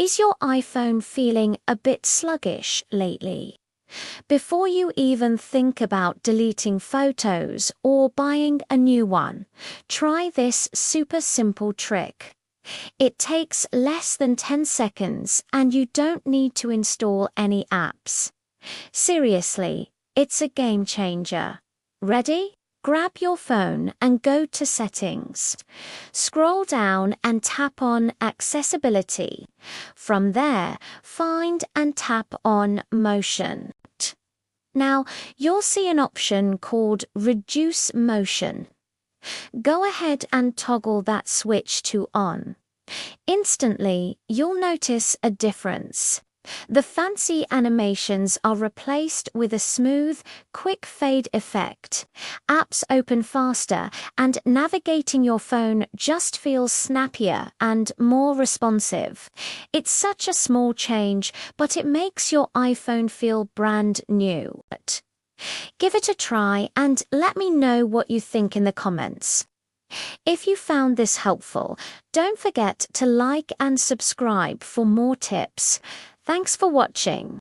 Is your iPhone feeling a bit sluggish lately? Before you even think about deleting photos or buying a new one, try this super simple trick. It takes less than 10 seconds and you don't need to install any apps. Seriously, it's a game changer. Ready? Grab your phone and go to Settings. Scroll down and tap on Accessibility. From there, find and tap on Motion. Now, you'll see an option called Reduce Motion. Go ahead and toggle that switch to On. Instantly, you'll notice a difference. The fancy animations are replaced with a smooth, quick fade effect. Apps open faster, and navigating your phone just feels snappier and more responsive. It's such a small change, but it makes your iPhone feel brand new. Give it a try and let me know what you think in the comments. If you found this helpful, don't forget to like and subscribe for more tips. Thanks for watching.